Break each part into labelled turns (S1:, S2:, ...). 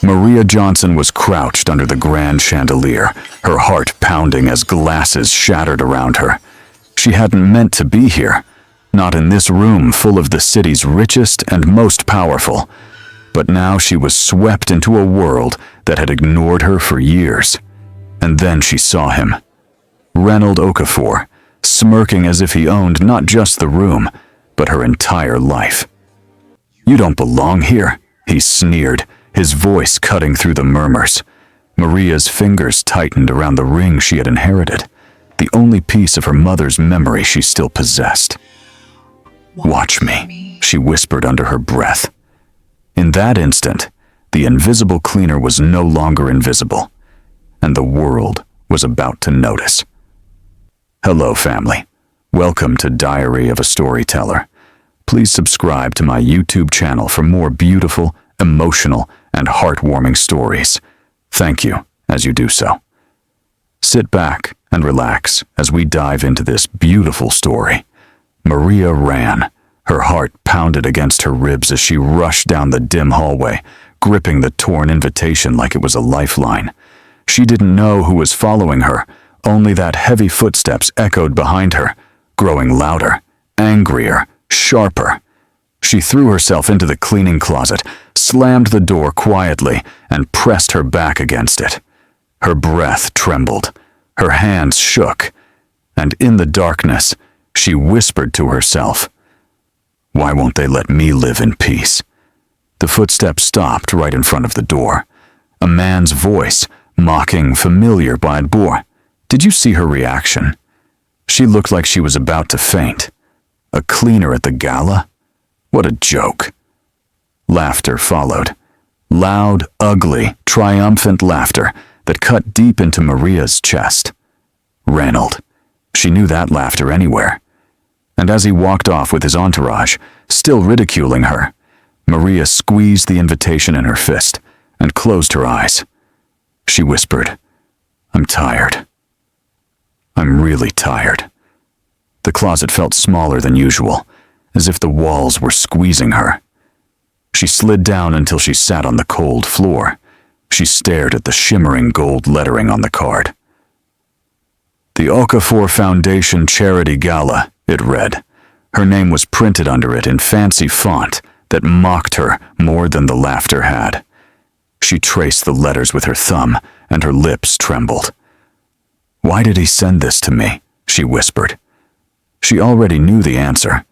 S1: Maria Johnson was crouched under the grand chandelier, her heart pounding as glasses shattered around her. She hadn't meant to be here, not in this room full of the city's richest and most powerful. But now she was swept into a world that had ignored her for years. And then she saw him. Raynold Okafor, smirking as if he owned not just the room, but her entire life. "You don't belong here," he sneered, his voice cutting through the murmurs. Maria's fingers tightened around the ring she had inherited, the only piece of her mother's memory she still possessed. "Watch me," she whispered under her breath. In that instant, the invisible cleaner was no longer invisible, and the world was about to notice. Hello, family. Welcome to Diary of a Storyteller. Please subscribe to my YouTube channel for more beautiful, emotional, and heartwarming stories. Thank you as you do so. Sit back and relax as we dive into this beautiful story. Maria ran. Her heart pounded against her ribs as she rushed down the dim hallway, gripping the torn invitation like it was a lifeline. She didn't know who was following her, only that heavy footsteps echoed behind her, growing louder, angrier, sharper. She threw herself into the cleaning closet, slammed the door quietly, and pressed her back against it. Her breath trembled, her hands shook, and in the darkness, she whispered to herself, "Why won't they let me live in peace?" The footsteps stopped right in front of the door. A man's voice, mocking, familiar by boy. Did you see her reaction? She looked like she was about to faint. A cleaner at the Gala? What a joke. Laughter followed. Loud, ugly, triumphant laughter that cut deep into Maria's chest. Raynold. She knew that laughter anywhere. And as he walked off with his entourage, still ridiculing her, Maria squeezed the invitation in her fist and closed her eyes. She whispered, "I'm tired. I'm really tired." The closet felt smaller than usual, as if the walls were squeezing her. She slid down until she sat on the cold floor. She stared at the shimmering gold lettering on the card. "The Okafor Foundation Charity Gala," it read. Her name was printed under it in fancy font that mocked her more than the laughter had. She traced the letters with her thumb, and her lips trembled. "Why did he send this to me?" she whispered. She already knew the answer,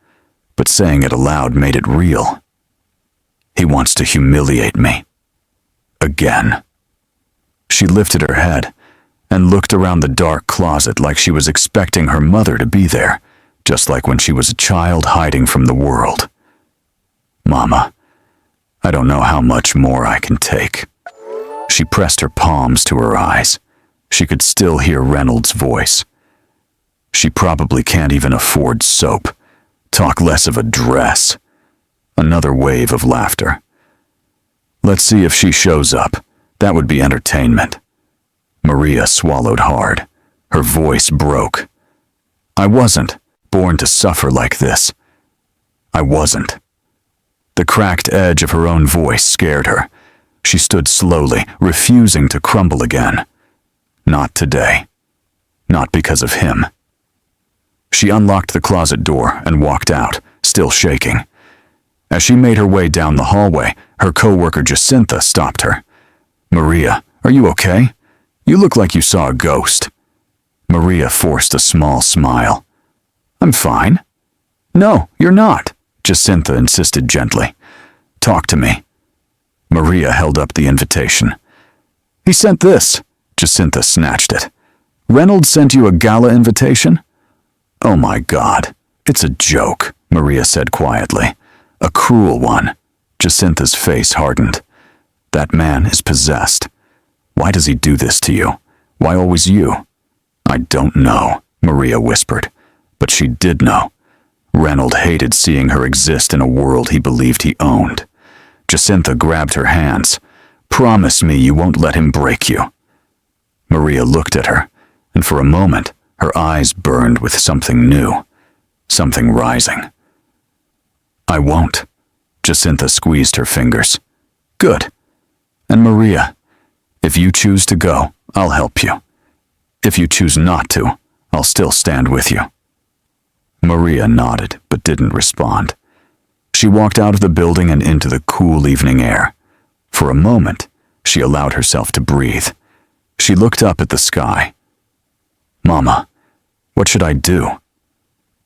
S1: but saying it aloud made it real. "He wants to humiliate me. Again." She lifted her head and looked around the dark closet like she was expecting her mother to be there, just like when she was a child hiding from the world. "Mama, I don't know how much more I can take." She pressed her palms to her eyes. She could still hear Raynold's voice. "She probably can't even afford soap. Talk less of a dress." Another wave of laughter. "Let's see if she shows up. That would be entertainment." Maria swallowed hard. Her voice broke. "I wasn't born to suffer like this. I wasn't." The cracked edge of her own voice scared her. She stood slowly, refusing to crumble again. Not today. Not because of him. She unlocked the closet door and walked out, still shaking. As she made her way down the hallway, her coworker Jacinta stopped her. "Maria, are you okay? You look like you saw a ghost." Maria forced a small smile. "I'm fine." "No, you're not," Jacinta insisted gently. "Talk to me." Maria held up the invitation. "He sent this." Jacinta snatched it. "Raynold sent you a gala invitation?" "Oh my God, it's a joke," Maria said quietly. "A cruel one." Jacinta's face hardened. "That man is possessed. Why does he do this to you? Why always you?" "I don't know," Maria whispered. But she did know. Raynold hated seeing her exist in a world he believed he owned. Jacinta grabbed her hands. "Promise me you won't let him break you." Maria looked at her, and for a moment, her eyes burned with something new, something rising. "I won't." Jacinta squeezed her fingers. "Good. And Maria, if you choose to go, I'll help you. If you choose not to, I'll still stand with you." Maria nodded, but didn't respond. She walked out of the building and into the cool evening air. For a moment, she allowed herself to breathe. She looked up at the sky. "Mama, what should I do?"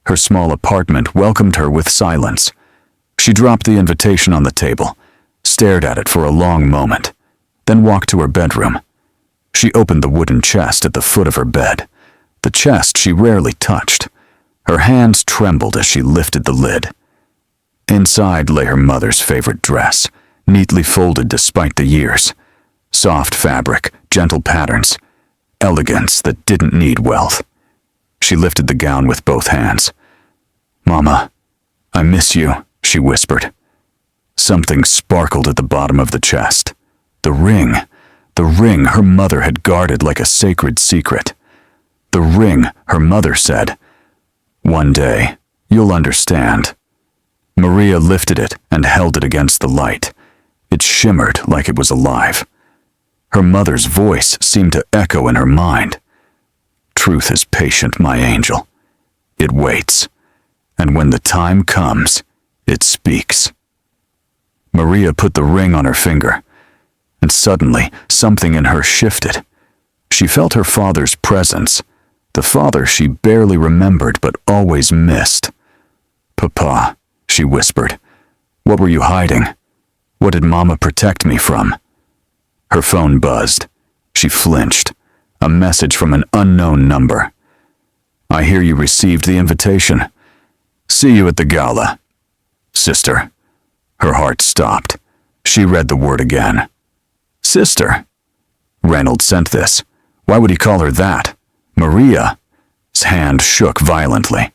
S1: Her small apartment welcomed her with silence. She dropped the invitation on the table, stared at it for a long moment, then walked to her bedroom. She opened the wooden chest at the foot of her bed, the chest she rarely touched. Her hands trembled as she lifted the lid. Inside lay her mother's favorite dress, neatly folded despite the years. Soft fabric, gentle patterns, elegance that didn't need wealth. She lifted the gown with both hands. "Mama, I miss you," she whispered. Something sparkled at the bottom of the chest. The ring her mother had guarded like a sacred secret. The ring her mother said, "One day, you'll understand." Maria lifted it and held it against the light. It shimmered like it was alive. Her mother's voice seemed to echo in her mind. "Truth is patient, my angel. It waits. And when the time comes, it speaks." Maria put the ring on her finger, and suddenly something in her shifted. She felt her father's presence, the father she barely remembered but always missed. "Papa," she whispered, "what were you hiding? What did Mama protect me from?" Her phone buzzed. She flinched. A message from an unknown number. "I hear you received the invitation. See you at the gala." "Sister." Her heart stopped. She read the word again. "Sister." Raynold sent this. Why would he call her that? Maria. His hand shook violently.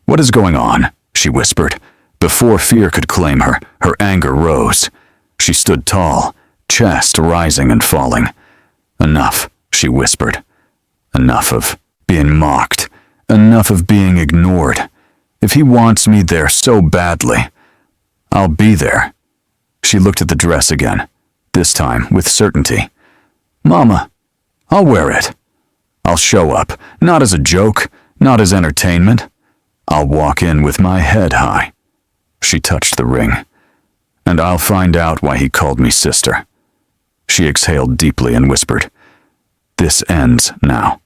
S1: "What is going on?" she whispered. Before fear could claim her, her anger rose. She stood tall, chest rising and falling. "Enough," she whispered. "Enough of being mocked. Enough of being ignored. If he wants me there so badly, I'll be there." She looked at the dress again, this time with certainty. "Mama, I'll wear it. I'll show up, not as a joke, not as entertainment. I'll walk in with my head high." She touched the ring. "And I'll find out why he called me sister." She exhaled deeply and whispered, "This ends now."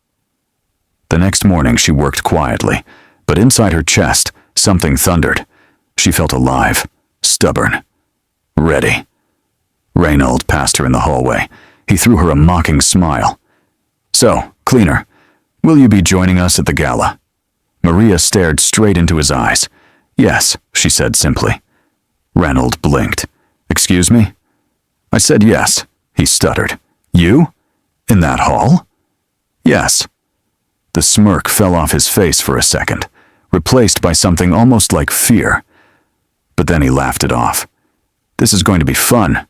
S1: The next morning she worked quietly, but inside her chest, something thundered. She felt alive, stubborn, ready. Raynold passed her in the hallway. He threw her a mocking smile. "So, cleaner, will you be joining us at the gala?" Maria stared straight into his eyes. "Yes," she said simply. Raynold blinked. "Excuse me?" "I said yes," he stuttered. "You? In that hall?" "Yes." The smirk fell off his face for a second, replaced by something almost like fear. But then he laughed it off. "This is going to be fun."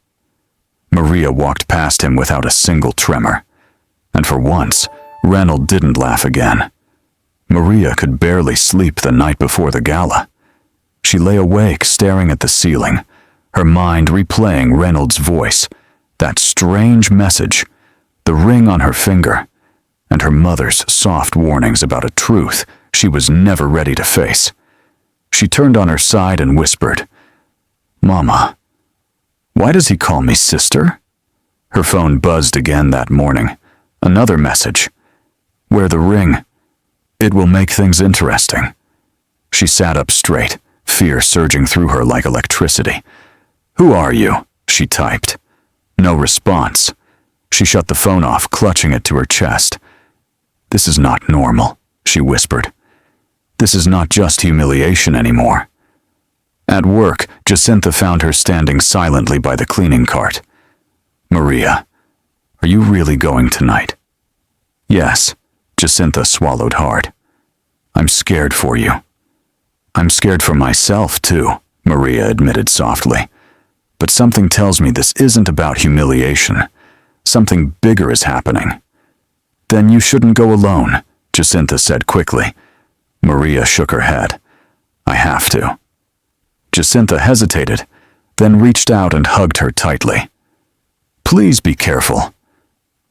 S1: Maria walked past him without a single tremor. And for once, Raynold didn't laugh again. Maria could barely sleep the night before the gala. She lay awake staring at the ceiling, her mind replaying Raynold's voice, that strange message, the ring on her finger, and her mother's soft warnings about a truth she was never ready to face. She turned on her side and whispered, "Mama, why does he call me sister?" Her phone buzzed again that morning. Another message. "Wear the ring. It will make things interesting." She sat up straight, fear surging through her like electricity. "Who are you?" she typed. No response. She shut the phone off, clutching it to her chest. "This is not normal," she whispered. "This is not just humiliation anymore." At work, Jacinta found her standing silently by the cleaning cart. "Maria, are you really going tonight?" "Yes," Jacinta swallowed hard. "I'm scared for you." "I'm scared for myself, too," Maria admitted softly. "But something tells me this isn't about humiliation. Something bigger is happening." "Then you shouldn't go alone," Jacinta said quickly. Maria shook her head. "I have to." Jacinta hesitated, then reached out and hugged her tightly. Please be careful.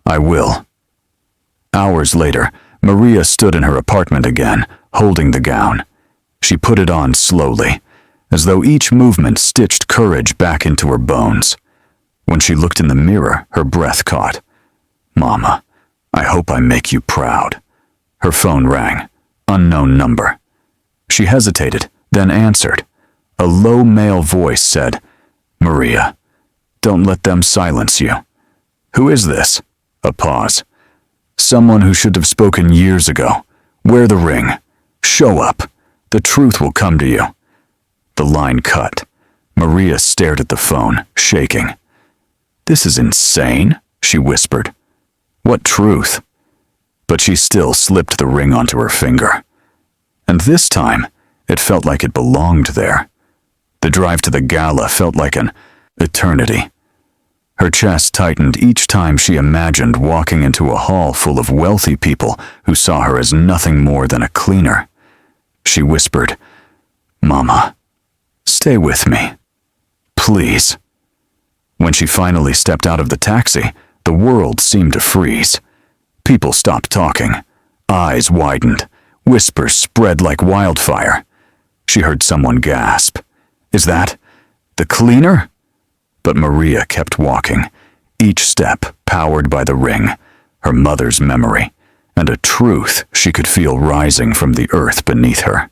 S1: I will. Hours later, Maria stood in her apartment again, holding the gown. She put it on slowly, as though each movement stitched courage back into her bones. When she looked in the mirror, her breath caught. Mama, I hope I make you proud. Her phone rang. Unknown number. She hesitated, then answered. A low male voice said, Maria, don't let them silence you. Who is this? A pause. Someone who should have spoken years ago. Wear the ring. Show up. The truth will come to you. The line cut. Maria stared at the phone, shaking. This is insane, she whispered. What truth? But she still slipped the ring onto her finger. And this time, it felt like it belonged there. The drive to the gala felt like an eternity. Her chest tightened each time she imagined walking into a hall full of wealthy people who saw her as nothing more than a cleaner. She whispered, Mama, stay with me. Please. When she finally stepped out of the taxi, the world seemed to freeze. People stopped talking. Eyes widened. Whispers spread like wildfire. She heard someone gasp. Is that the cleaner? But Maria kept walking, each step powered by the ring, her mother's memory, and a truth she could feel rising from the earth beneath her.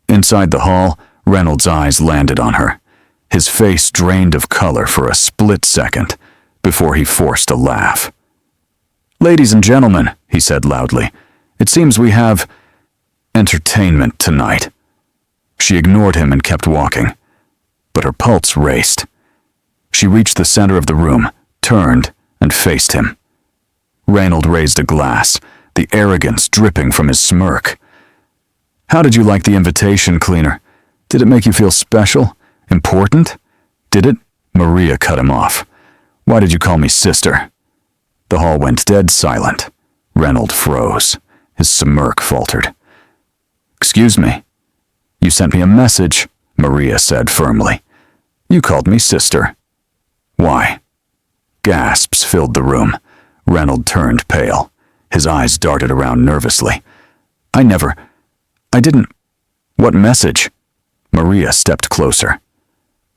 S1: Inside the hall, Reynold's eyes landed on her. His face drained of color for a split second before he forced a laugh. Ladies and gentlemen, he said loudly, it seems we have entertainment tonight. She ignored him and kept walking, but her pulse raced. She reached the center of the room, turned, and faced him. Raynold raised a glass, the arrogance dripping from his smirk. How did you like the invitation, cleaner? Did it make you feel special? Important? Did it? Maria cut him off. Why did you call me sister? The hall went dead silent. Reynold froze. His smirk faltered. Excuse me. You sent me a message, Maria said firmly. You called me sister. Why? Gasps filled the room. Reynold turned pale. His eyes darted around nervously. I didn't. What message? Maria stepped closer.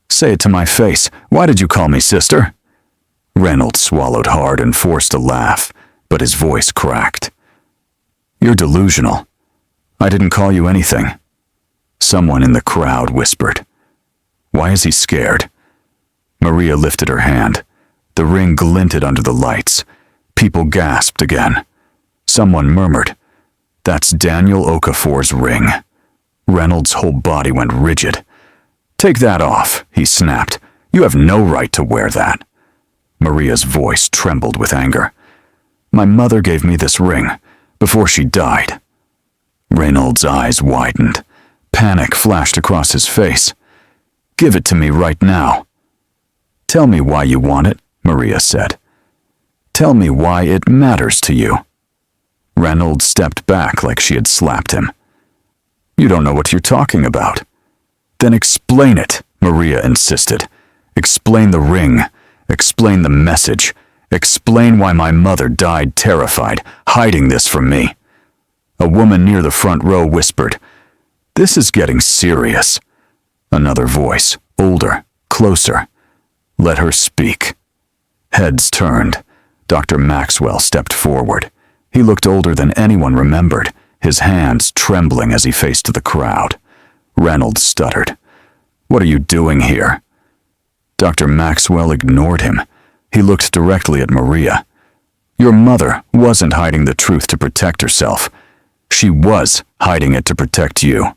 S1: Say it to my face. Why did you call me sister? Reynold swallowed hard and forced a laugh, but his voice cracked. You're delusional. I didn't call you anything. Someone in the crowd whispered. Why is he scared? Maria lifted her hand. The ring glinted under the lights. People gasped again. Someone murmured, That's Daniel Okafor's ring. Reynold's whole body went rigid. Take that off, he snapped. You have no right to wear that. Maria's voice trembled with anger. My mother gave me this ring before she died. Reynold's eyes widened. Panic flashed across his face. Give it to me right now. Tell me why you want it, Maria said. Tell me why it matters to you. Reynold stepped back like she had slapped him. You don't know what you're talking about. Then explain it, Maria insisted. Explain the ring. Explain the message. Explain why my mother died terrified, hiding this from me. A woman near the front row whispered, This is getting serious. Another voice, older, closer. Let her speak. Heads turned. Dr. Maxwell stepped forward. He looked older than anyone remembered, his hands trembling as he faced the crowd. Reynold stuttered. What are you doing here? Dr. Maxwell ignored him. He looked directly at Maria. Your mother wasn't hiding the truth to protect herself. She was hiding it to protect you.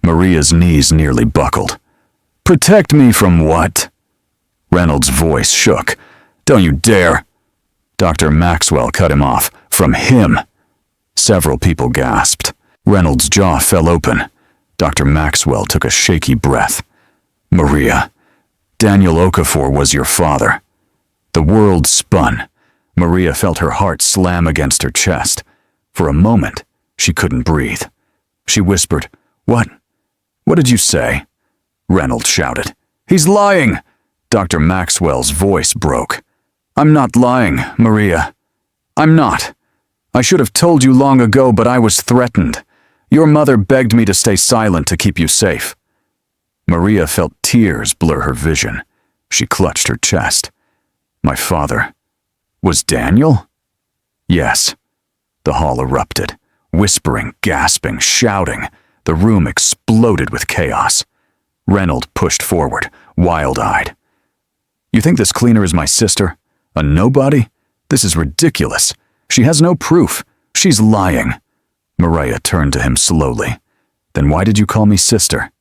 S1: Maria's knees nearly buckled. Protect me from what? Reynold's voice shook. Don't you dare. Dr. Maxwell cut him off. From him. Several people gasped. Reynold's jaw fell open. Dr. Maxwell took a shaky breath. Maria, Daniel Okafor was your father. The world spun. Maria felt her heart slam against her chest. For a moment, she couldn't breathe. She whispered, What? What did you say? Reynold shouted. He's lying! Dr. Maxwell's voice broke. I'm not lying, Maria. I'm not. I should have told you long ago, but I was threatened. Your mother begged me to stay silent to keep you safe." Maria felt tears blur her vision. She clutched her chest. "My father. Was Daniel?" "Yes." The hall erupted. Whispering, gasping, shouting. The room exploded with chaos. Raynold pushed forward, wild-eyed. "You think this cleaner is my sister? A nobody? This is ridiculous. She has no proof. She's lying." Maria turned to him slowly. "Then why did you call me sister?"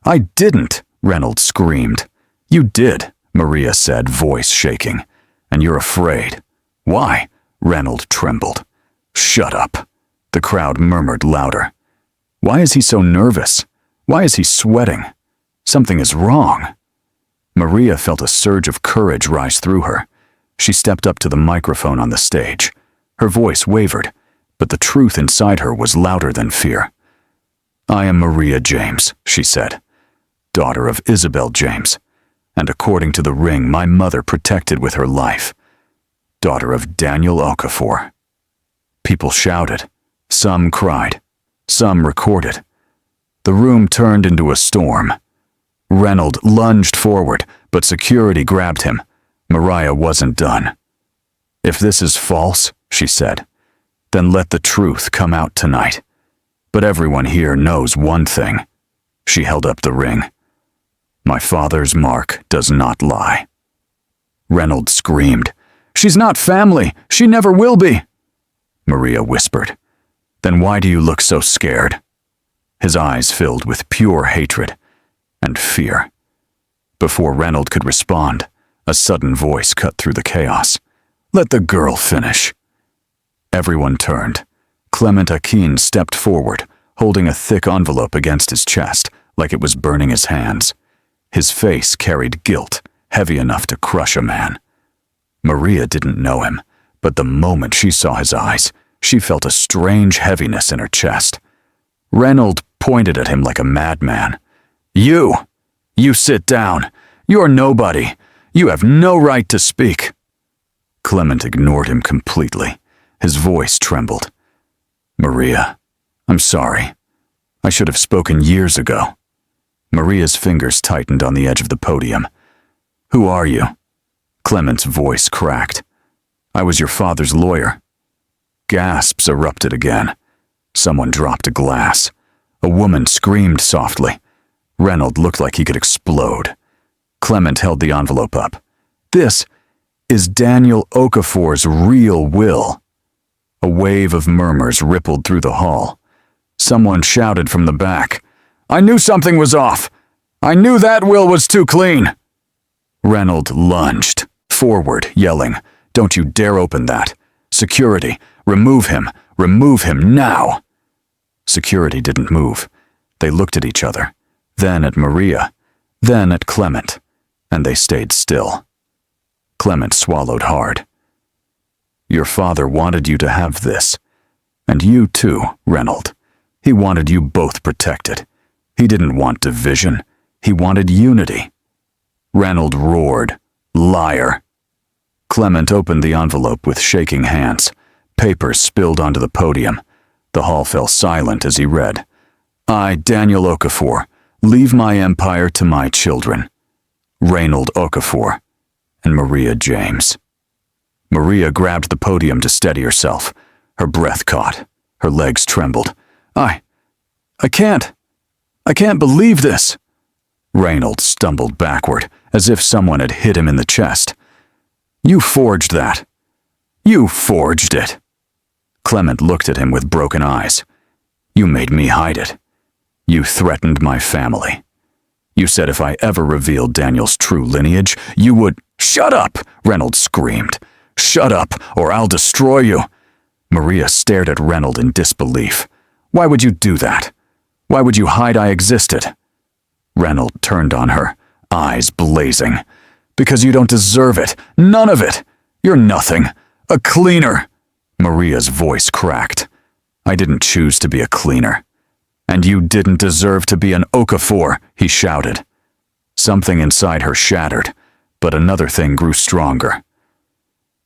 S1: "I didn't," Raynold screamed. "You did," Maria said, voice shaking. "And you're afraid." "Why?" Raynold trembled. "Shut up." The crowd murmured louder. "Why is he so nervous? Why is he sweating? Something is wrong." Maria felt a surge of courage rise through her. She stepped up to the microphone on the stage. Her voice wavered, but the truth inside her was louder than fear. "I am Maria James," she said, "daughter of Isabel James, and according to the ring my mother protected with her life, daughter of Daniel Okafor." People shouted. Some cried. Some recorded. The room turned into a storm. Raynold lunged forward, but security grabbed him. Maria wasn't done. "If this is false," she said, "then let the truth come out tonight. But everyone here knows one thing." She held up the ring. "My father's mark does not lie." Raynold screamed. "She's not family. She never will be." Maria whispered. "Then why do you look so scared?" His eyes filled with pure hatred and fear. Before Raynold could respond, a sudden voice cut through the chaos. "Let the girl finish." Everyone turned. Clement Akin stepped forward, holding a thick envelope against his chest, like it was burning his hands. His face carried guilt, heavy enough to crush a man. Maria didn't know him, but the moment she saw his eyes, she felt a strange heaviness in her chest. Raynold pointed at him like a madman. You sit down. You're nobody. You have no right to speak." Clement ignored him completely. His voice trembled. "Maria, I'm sorry. I should have spoken years ago." Maria's fingers tightened on the edge of the podium. "Who are you?" Clement's voice cracked. "I was your father's lawyer." Gasps erupted again. Someone dropped a glass. A woman screamed softly. Raynold looked like he could explode. Clement held the envelope up. "This is Daniel Okafor's real will." A wave of murmurs rippled through the hall. Someone shouted from the back, "I knew something was off! I knew that will was too clean!" Raynold lunged forward, yelling, "Don't you dare open that! Security, remove him! Remove him now!" Security didn't move. They looked at each other, then at Maria, then at Clement, and they stayed still. Clement swallowed hard. "Your father wanted you to have this. And you too, Raynold. He wanted you both protected. He didn't want division. He wanted unity." Raynold roared, "Liar!" Clement opened the envelope with shaking hands. Papers spilled onto the podium. The hall fell silent as he read, "I, Daniel Okafor, leave my empire to my children. Raynold Okafor and Maria James." Maria grabbed the podium to steady herself. Her breath caught. Her legs trembled. I can't believe this." Raynold stumbled backward, as if someone had hit him in the chest. "You forged that. You forged it." Clement looked at him with broken eyes. "You made me hide it. You threatened my family. You said if I ever revealed Daniel's true lineage, you would—" "Shut up!" Raynold screamed. "Shut up, or I'll destroy you." Maria stared at Raynold in disbelief. "Why would you do that? Why would you hide I existed?" Raynold turned on her, eyes blazing. "Because you don't deserve it. None of it. You're nothing. A cleaner." Maria's voice cracked. "I didn't choose to be a cleaner. And you didn't deserve to be an Okafor," he shouted. Something inside her shattered, but another thing grew stronger.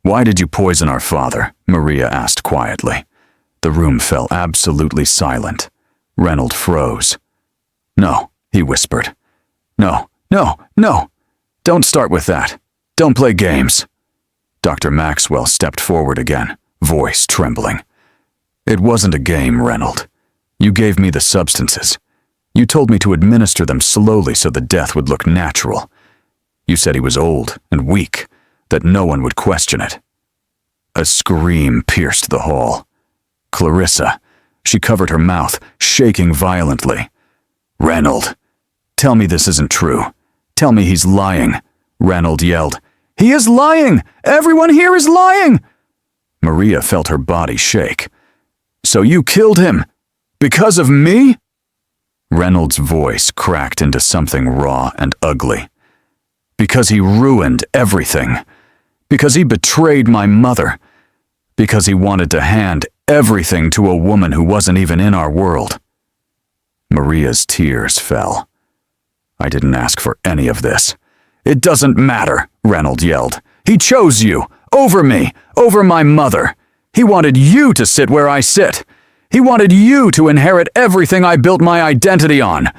S1: "Why did you poison our father?" Maria asked quietly. The room fell absolutely silent. Reynold froze. "No," he whispered. "No, no, no. Don't start with that. Don't play games." Dr. Maxwell stepped forward again, voice trembling. "It wasn't a game, Reynold. You gave me the substances. You told me to administer them slowly so the death would look natural. You said he was old and weak, that no one would question it." A scream pierced the hall. Clarissa. She covered her mouth, shaking violently. "Reynold, tell me this isn't true. Tell me he's lying." Reynold yelled. "He is lying! Everyone here is lying!" Maria felt her body shake. "So you killed him? Because of me?" Reynold's voice cracked into something raw and ugly. "Because he ruined everything. Because he betrayed my mother. Because he wanted to hand everything to a woman who wasn't even in our world." Maria's tears fell. "I didn't ask for any of this." "It doesn't matter," Reynold yelled. "He chose you, over me, over my mother. He wanted you to sit where I sit. He wanted you to inherit everything I built my identity on.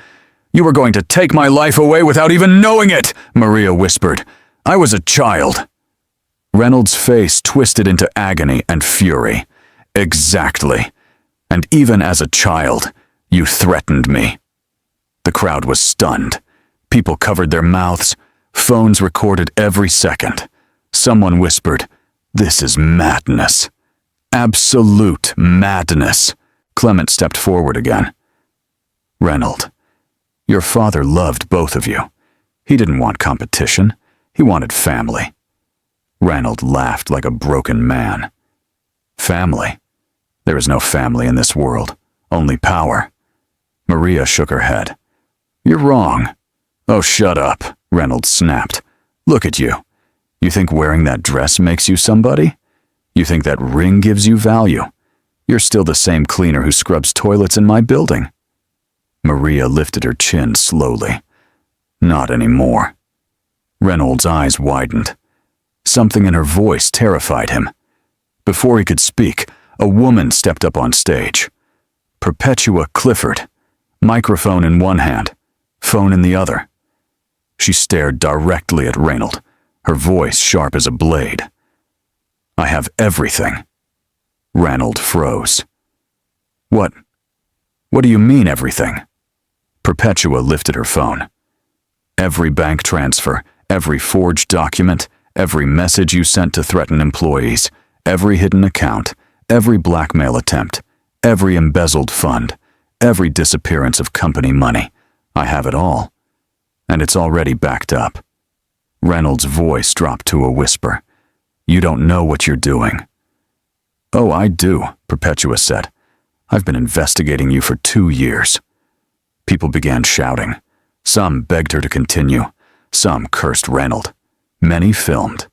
S1: You were going to take my life away without even knowing it," Maria whispered. "I was a child." Reynold's face twisted into agony and fury. "Exactly. And even as a child, you threatened me." The crowd was stunned. People covered their mouths. Phones recorded every second. Someone whispered, "This is madness. Absolute madness." Clement stepped forward again. "Reynold, your father loved both of you. He didn't want competition. He wanted family." Reynold laughed like a broken man. "Family? There is no family in this world, only power." Maria shook her head. "You're wrong." "Oh, shut up," Reynold snapped. "Look at you. You think wearing that dress makes you somebody? You think that ring gives you value? You're still the same cleaner who scrubs toilets in my building." Maria lifted her chin slowly. "Not anymore." Reynold's eyes widened. Something in her voice terrified him. Before he could speak, a woman stepped up on stage. Perpetua Clifford, microphone in one hand, phone in the other. She stared directly at Reynold, her voice sharp as a blade. "I have everything." Reynold froze. What do you mean, everything?" Perpetua lifted her phone. "Every bank transfer, every forged document, every message you sent to threaten employees, every hidden account, every blackmail attempt, every embezzled fund, every disappearance of company money. I have it all. And it's already backed up." Reynold's voice dropped to a whisper. "You don't know what you're doing." "Oh, I do," Perpetua said. "I've been investigating you for 2 years." People began shouting. Some begged her to continue. Some cursed Reynold. Many filmed.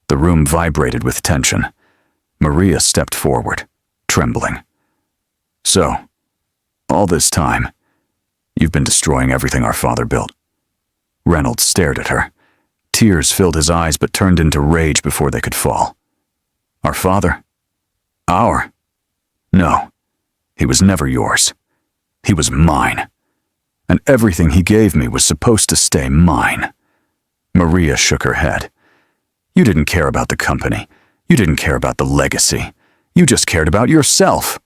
S1: The room vibrated with tension. Maria stepped forward, trembling. "So, all this time, you've been destroying everything our father built." Reynold stared at her. Tears filled his eyes but turned into rage before they could fall. "Our father? Our? No, he was never yours. He was mine. And everything he gave me was supposed to stay mine." Maria shook her head. "You didn't care about the company. You didn't care about the legacy. You just cared about yourself."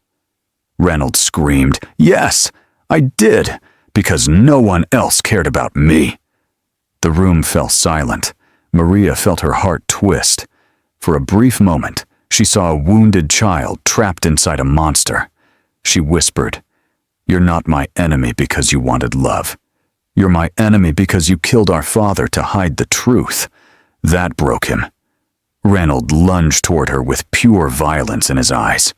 S1: Reynold screamed, "Yes, I did, because no one else cared about me." The room fell silent. Maria felt her heart twist. For a brief moment, she saw a wounded child trapped inside a monster. She whispered, "You're not my enemy because you wanted love. You're my enemy because you killed our father to hide the truth." That broke him. Reynold lunged toward her with pure violence in his eyes.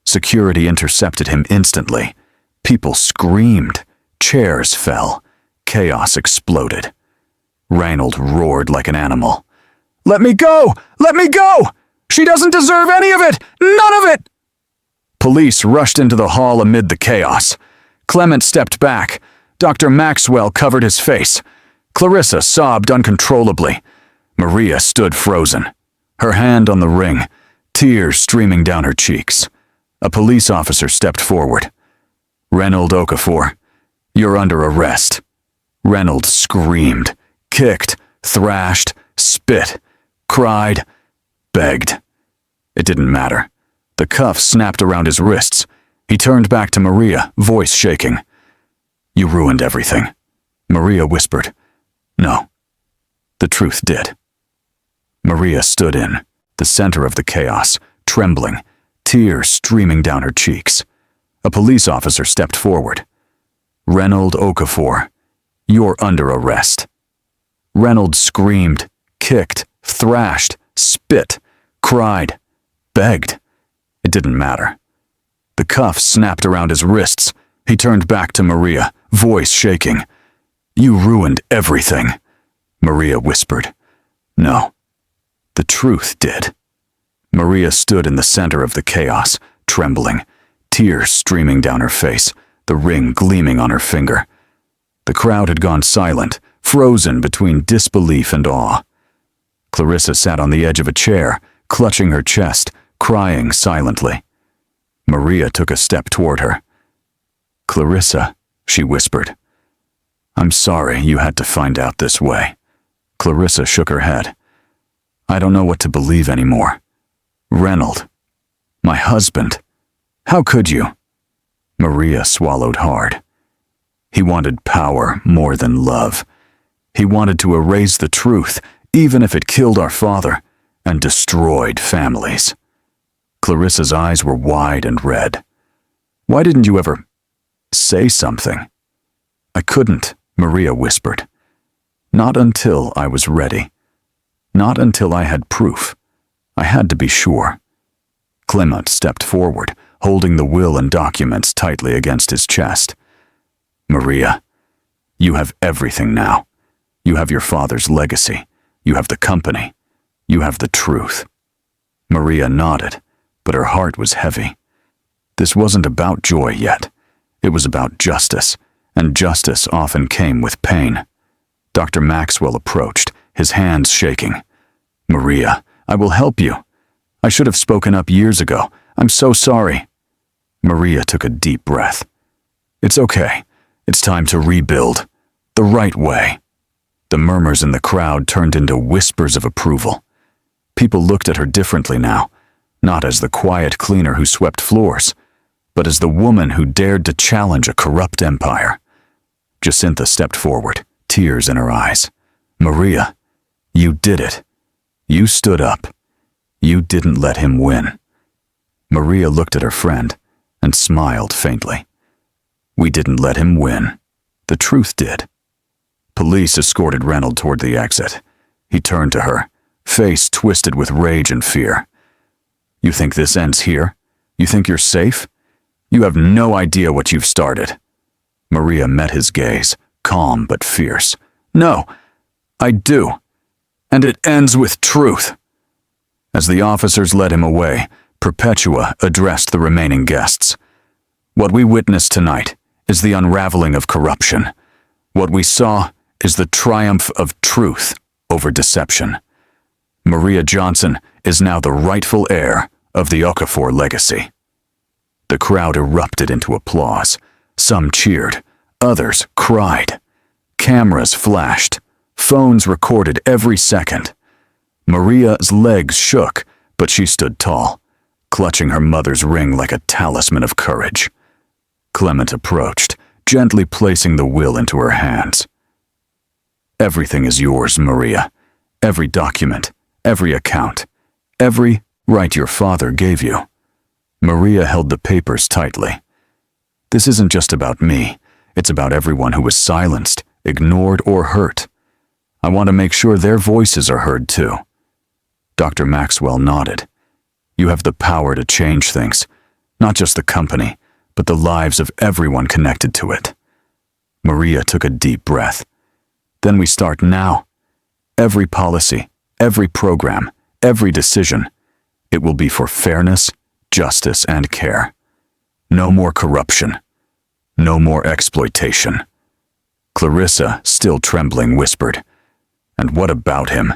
S1: Security intercepted him instantly. People screamed. Chairs fell. Chaos exploded. Reynold roared like an animal. "Let me go! Let me go! She doesn't deserve any of it! None of it!" Police rushed into the hall amid the chaos. Clement stepped back. Dr. Maxwell covered his face. Clarissa sobbed uncontrollably. Maria stood frozen. her hand on the ring, tears streaming down her cheeks. A police officer stepped forward. "Raynold Okafor, you're under arrest." Raynold screamed, kicked, thrashed, spit, cried, begged. It didn't matter. The cuffs snapped around his wrists. He turned back to Maria, voice shaking. "You ruined everything." Maria whispered. "No, the truth did." Maria stood in, the center of the chaos, trembling, tears streaming down her cheeks. A police officer stepped forward. "Raynold Okafor, you're under arrest." Raynold screamed, kicked, thrashed, spit, cried, begged. It didn't matter. The cuffs snapped around his wrists. He turned back to Maria, voice shaking. "You ruined everything." Maria whispered. "No, the truth did." Maria stood in the center of the chaos, trembling, tears streaming down her face, the ring gleaming on her finger. The crowd had gone silent, frozen between disbelief and awe. Clarissa sat on the edge of a chair, clutching her chest, crying silently. Maria took a step toward her. "Clarissa," she whispered. "I'm sorry you had to find out this way." Clarissa shook her head. "I don't know what to believe anymore. Raynold, my husband, how could you?" Maria swallowed hard. He wanted power more than love. He wanted to erase the truth, even if it killed our father, and destroyed families. Clarissa's eyes were wide and red. "Why didn't you ever say something?" "I couldn't," Maria whispered. "Not until I was ready. Not until I had proof. I had to be sure." Clement stepped forward, holding the will and documents tightly against his chest. "Maria, you have everything now. You have your father's legacy. You have the company. You have the truth." Maria nodded, but her heart was heavy. This wasn't about joy yet. It was about justice, and justice often came with pain. Dr. Maxwell approached, his hands shaking. "Maria, I will help you. I should have spoken up years ago. I'm so sorry." Maria took a deep breath. "It's okay. It's time to rebuild. The right way." The murmurs in the crowd turned into whispers of approval. People looked at her differently now, not as the quiet cleaner who swept floors, but as the woman who dared to challenge a corrupt empire. Jacinta stepped forward, tears in her eyes. "Maria, you did it. You stood up. You didn't let him win." Maria looked at her friend and smiled faintly. "We didn't let him win. The truth did." Police escorted Raynold toward the exit. He turned to her, face twisted with rage and fear. "You think this ends here? You think you're safe? You have no idea what you've started." Maria met his gaze, calm but fierce. "No, I do. And it ends with truth." As the officers led him away, Perpetua addressed the remaining guests. "What we witnessed tonight is the unraveling of corruption. What we saw is the triumph of truth over deception. Maria Johnson is now the rightful heir of the Okafor legacy." The crowd erupted into applause. Some cheered, others cried. Cameras flashed. Phones recorded every second. Maria's legs shook, but she stood tall, clutching her mother's ring like a talisman of courage. Clement approached, gently placing the will into her hands. "Everything is yours, Maria. Every document, every account, every right your father gave you." Maria held the papers tightly. "This isn't just about me. It's about everyone who was silenced, ignored, or hurt. I want to make sure their voices are heard too." Dr. Maxwell nodded. "You have the power to change things, not just the company, but the lives of everyone connected to it." Maria took a deep breath. "Then we start now. Every policy, every program, every decision, it will be for fairness, justice, and care. No more corruption. No more exploitation." Clarissa, still trembling, whispered, "And what about him?"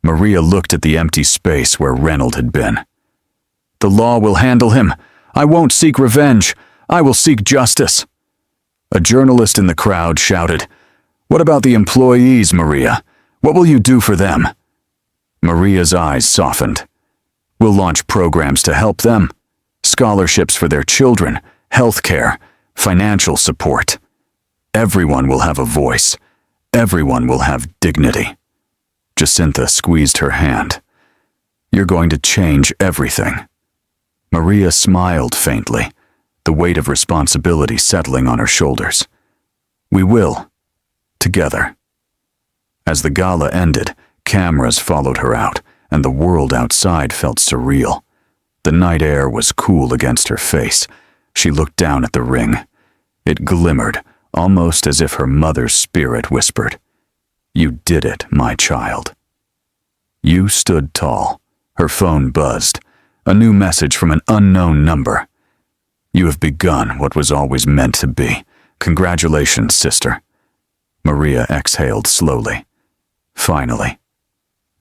S1: Maria looked at the empty space where Raynold had been. "The law will handle him. I won't seek revenge. I will seek justice." A journalist in the crowd shouted, "What about the employees, Maria? What will you do for them?" Maria's eyes softened. "We'll launch programs to help them. Scholarships for their children, health care, financial support. Everyone will have a voice. Everyone will have dignity." Jacinta squeezed her hand. "You're going to change everything." Maria smiled faintly, the weight of responsibility settling on her shoulders. "We will. Together." As the gala ended, cameras followed her out, and the world outside felt surreal. The night air was cool against her face. She looked down at the ring. It glimmered, almost as if her mother's spirit whispered, "You did it, my child." You stood tall. Her phone buzzed. A new message from an unknown number. "You have begun what was always meant to be. Congratulations, sister." Maria exhaled slowly. "Finally.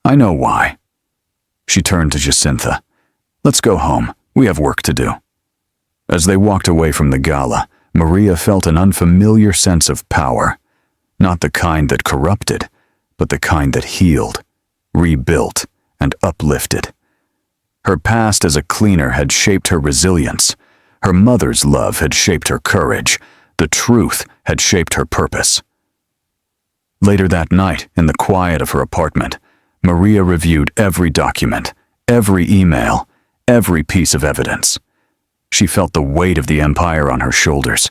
S1: I know why." She turned to Jacinta. "Let's go home. We have work to do." As they walked away from the gala, Maria felt an unfamiliar sense of power. Not the kind that corrupted, but the kind that healed, rebuilt, and uplifted. Her past as a cleaner had shaped her resilience. Her mother's love had shaped her courage. The truth had shaped her purpose. Later that night, in the quiet of her apartment, Maria reviewed every document, every email, every piece of evidence. She felt the weight of the empire on her shoulders,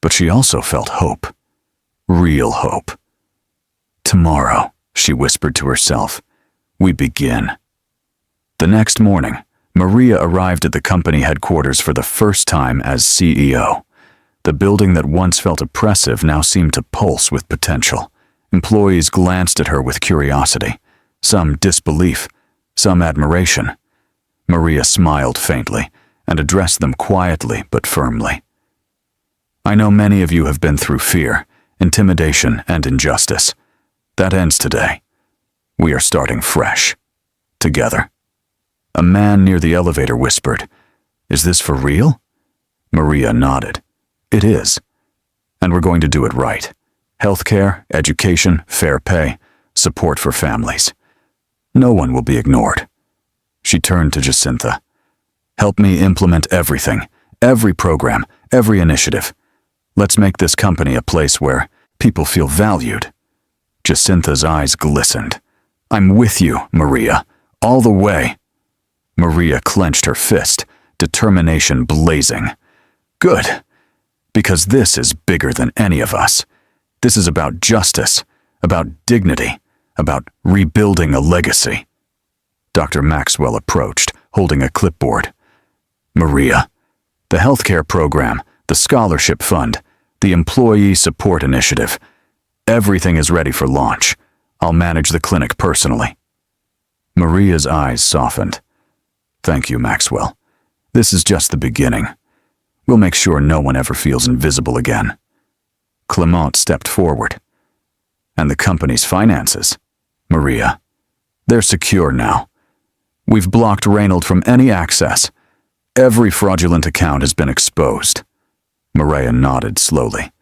S1: but she also felt hope. Real hope. "Tomorrow," she whispered to herself, "we begin." The next morning, Maria arrived at the company headquarters for the first time as CEO. The building that once felt oppressive now seemed to pulse with potential. Employees glanced at her with curiosity, some disbelief, some admiration. Maria smiled faintly and addressed them quietly but firmly. "I know many of you have been through fear, intimidation, and injustice. That ends today. We are starting fresh. Together." A man near the elevator whispered, "Is this for real?" Maria nodded. "It is. And we're going to do it right. Healthcare, education, fair pay, support for families. No one will be ignored." She turned to Jacinta. "Help me implement everything, every program, every initiative. Let's make this company a place where people feel valued." Jacinta's eyes glistened. "I'm with you, Maria, all the way." Maria clenched her fist, determination blazing. "Good, because this is bigger than any of us. This is about justice, about dignity, about rebuilding a legacy." Dr. Maxwell approached, holding a clipboard. "Maria, the healthcare program, the scholarship fund, the employee support initiative, everything is ready for launch. I'll manage the clinic personally." Maria's eyes softened. "Thank you, Maxwell. This is just the beginning. We'll make sure no one ever feels invisible again." Clement stepped forward. "And the company's finances, Maria, they're secure now. We've blocked Raynold from any access. Every fraudulent account has been exposed." Maria nodded slowly.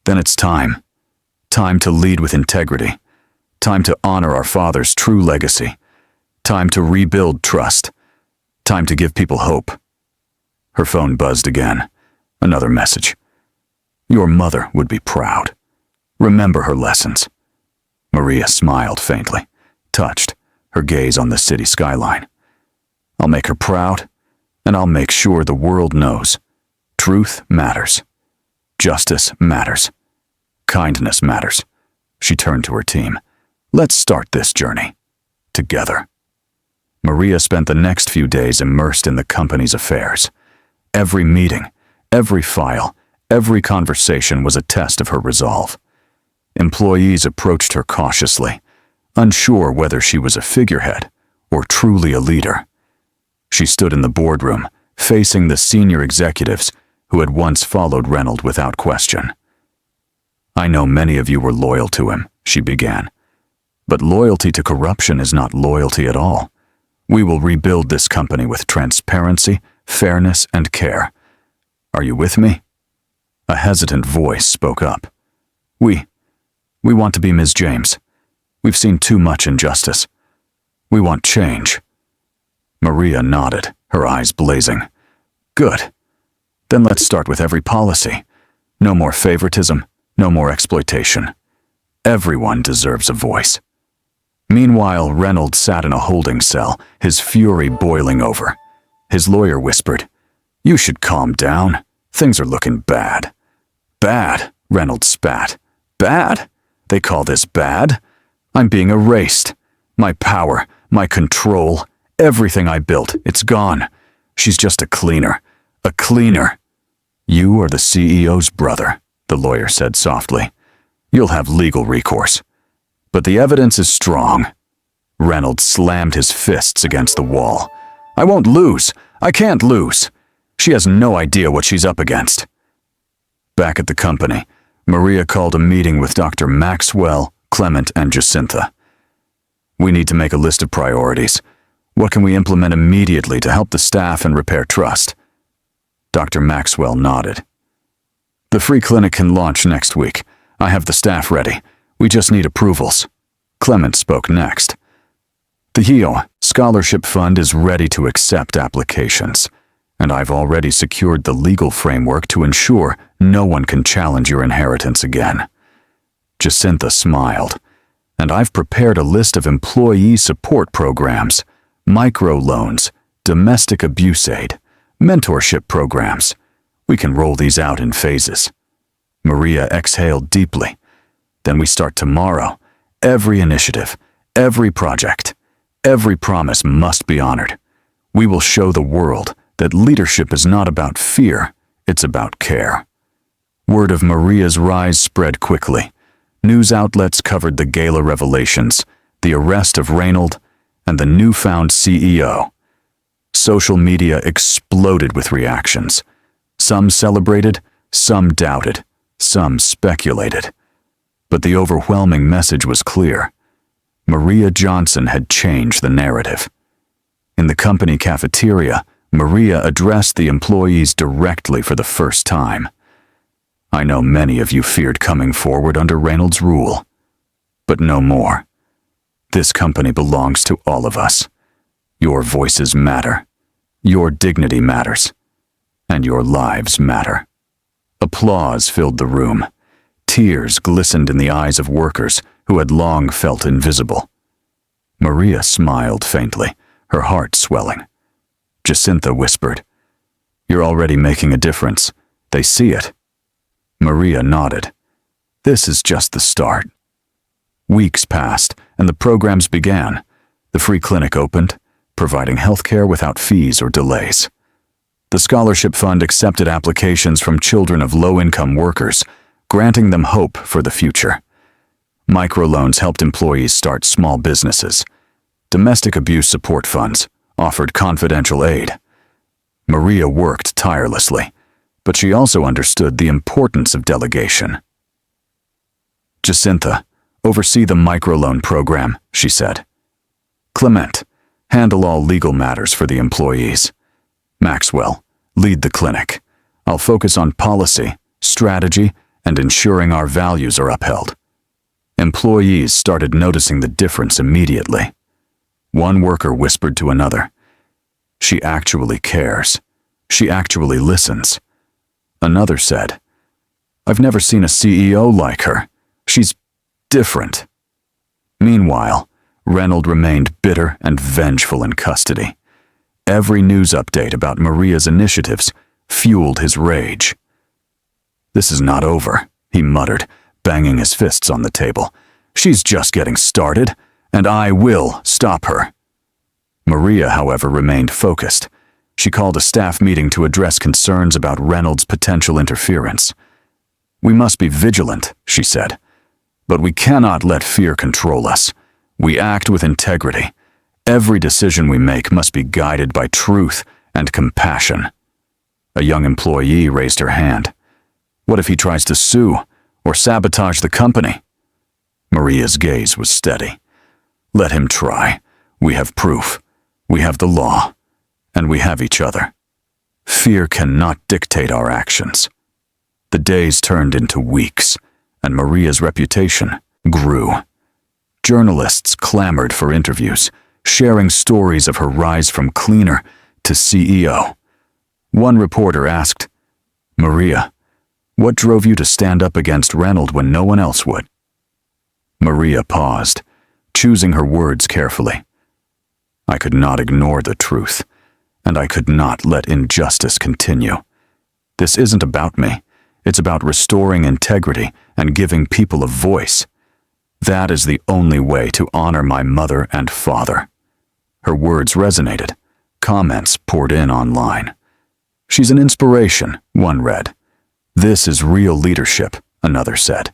S1: "Then it's time. Time to lead with integrity. Time to honor our father's true legacy. Time to rebuild trust. Time to give people hope." Her phone buzzed again. Another message. "Your mother would be proud. Remember her lessons." Maria smiled faintly, touched, her gaze on the city skyline. "I'll make her proud, and I'll make sure the world knows. Truth matters. Justice matters. Kindness matters." She turned to her team. "Let's start this journey. Together." Maria spent the next few days immersed in the company's affairs. Every meeting, every file, every conversation was a test of her resolve. Employees approached her cautiously, unsure whether she was a figurehead or truly a leader. She stood in the boardroom, facing the senior executives who had once followed Raynold without question. "I know many of you were loyal to him," she began. But loyalty to corruption is not loyalty at all. We will rebuild this company with transparency, fairness, and care. Are you with me? A hesitant voice spoke up. We want to be Ms. James. We've seen too much injustice. We want change. Maria nodded, her eyes blazing. Good. Then let's start with every policy. No more favoritism, no more exploitation. Everyone deserves a voice. Meanwhile, Raynold sat in a holding cell, his fury boiling over. His lawyer whispered, "You should calm down. Things are looking bad." "Bad," Raynold spat. "Bad? They call this bad? I'm being erased. My power, my control, everything I built, it's gone. She's just a cleaner. A cleaner." "You are the CEO's brother," the lawyer said softly. "You'll have legal recourse. But the evidence is strong." Raynold slammed his fists against the wall. "I won't lose. I can't lose. She has no idea what she's up against." Back at the company, Maria called a meeting with Dr. Maxwell, Clement, and Jacinta. "We need to make a list of priorities. What can we implement immediately to help the staff and repair trust?" Dr. Maxwell nodded. "The free clinic can launch next week. I have the staff ready. We just need approvals." Clement spoke next. "The HEO Scholarship Fund is ready to accept applications, and I've already secured the legal framework to ensure no one can challenge your inheritance again." Jacinta smiled. "And I've prepared a list of employee support programs, microloans, domestic abuse aid, mentorship programs. We can roll these out in phases." Maria exhaled deeply. "Then we start tomorrow. Every initiative, every project, every promise must be honored. We will show the world that leadership is not about fear, it's about care." Word of Maria's rise spread quickly. News outlets covered the Gala revelations, the arrest of Raynold, and the newfound CEO. Social media exploded with reactions. Some celebrated, some doubted, some speculated. But the overwhelming message was clear. Maria Johnson had changed the narrative. In the company cafeteria, Maria addressed the employees directly for the first time. "I know many of you feared coming forward under Raynold's rule, but no more. This company belongs to all of us. Your voices matter, your dignity matters, and your lives matter." Applause filled the room. Tears glistened in the eyes of workers who had long felt invisible. Maria smiled faintly, her heart swelling. Jacinta whispered, "You're already making a difference. They see it." Maria nodded. "This is just the start." Weeks passed, and the programs began. The free clinic opened, providing healthcare without fees or delays. The scholarship fund accepted applications from children of low-income workers, granting them hope for the future. Microloans helped employees start small businesses. Domestic abuse support funds offered confidential aid. Maria worked tirelessly, but she also understood the importance of delegation. "Jacinta, oversee the microloan program," she said. "Clement, handle all legal matters for the employees. Maxwell, lead the clinic. I'll focus on policy, strategy, and ensuring our values are upheld." Employees started noticing the difference immediately. One worker whispered to another, "She actually cares. She actually listens." Another said, "I've never seen a CEO like her. She's different." Meanwhile, Raynold remained bitter and vengeful in custody. Every news update about Maria's initiatives fueled his rage. "This is not over," he muttered, banging his fists on the table. "She's just getting started, and I will stop her." Maria, however, remained focused. She called a staff meeting to address concerns about Raynold's potential interference. "We must be vigilant," she said, "but we cannot let fear control us. We act with integrity. Every decision we make must be guided by truth and compassion." A young employee raised her hand. "What if he tries to sue or sabotage the company?" Maria's gaze was steady. Let him try. We have proof. We have the law. And we have each other. Fear cannot dictate our actions. The days turned into weeks, and Maria's reputation grew. Journalists clamored for interviews, sharing stories of her rise from cleaner to CEO. One reporter asked, "Maria, what drove you to stand up against Raynold when no one else would?" Maria paused, choosing her words carefully. "I could not ignore the truth, and I could not let injustice continue. This isn't about me. It's about restoring integrity and giving people a voice. That is the only way to honor my mother and father." Her words resonated. Comments poured in online. "She's an inspiration," one read. "This is real leadership," another said.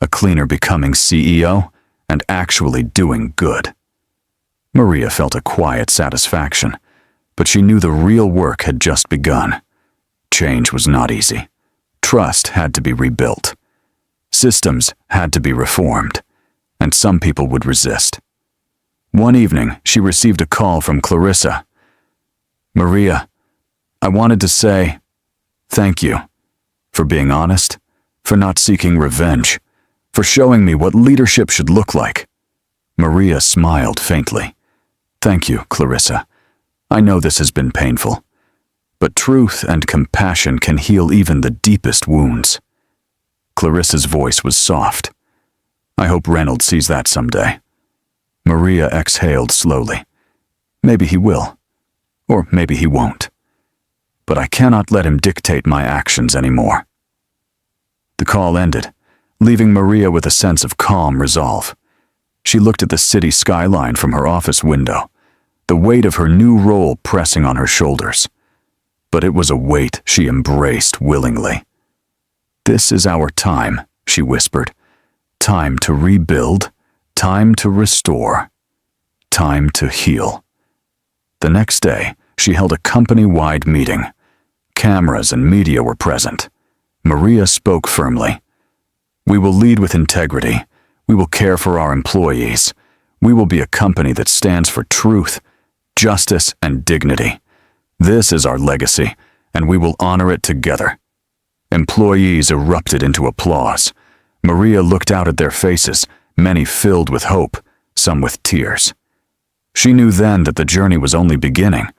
S1: "A cleaner becoming CEO and actually doing good." Maria felt a quiet satisfaction, but she knew the real work had just begun. Change was not easy. Trust had to be rebuilt. Systems had to be reformed, and some people would resist. One evening, she received a call from Clarissa. "Maria, I wanted to say thank you for being honest, for not seeking revenge, for showing me what leadership should look like." Maria smiled faintly. "Thank you, Clarissa. I know this has been painful, but truth and compassion can heal even the deepest wounds." Clarissa's voice was soft. "I hope Raynold sees that someday." Maria exhaled slowly. "Maybe he will, or maybe he won't. But I cannot let him dictate my actions anymore." The call ended, leaving Maria with a sense of calm resolve. She looked at the city skyline from her office window, the weight of her new role pressing on her shoulders. But it was a weight she embraced willingly. "This is our time," she whispered. "Time to rebuild, time to restore, time to heal." The next day, she held a company-wide meeting. Cameras and media were present. Maria spoke firmly. "We will lead with integrity. We will care for our employees. We will be a company that stands for truth, justice, and dignity. This is our legacy, and we will honor it together." Employees erupted into applause. Maria looked out at their faces, many filled with hope, some with tears. She knew then that the journey was only beginning,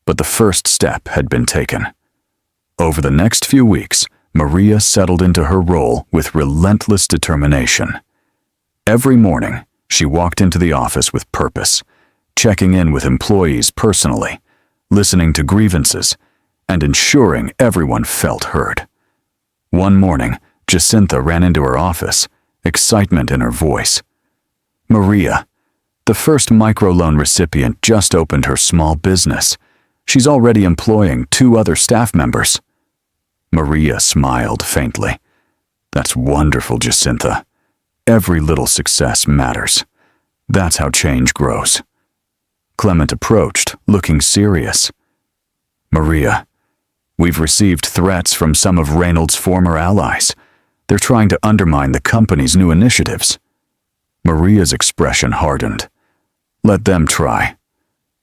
S1: but the first step had been taken. Over the next few weeks, Maria settled into her role with relentless determination. Every morning, she walked into the office with purpose, checking in with employees personally, listening to grievances, and ensuring everyone felt heard. One morning, Jacinta ran into her office, excitement in her voice. "Maria, the first microloan recipient just opened her small business. She's already employing 2 other staff members." Maria smiled faintly. "That's wonderful, Jacinta. Every little success matters. That's how change grows." Clement approached, looking serious. "Maria, we've received threats from some of Raynold's former allies. They're trying to undermine the company's new initiatives." Maria's expression hardened. "Let them try.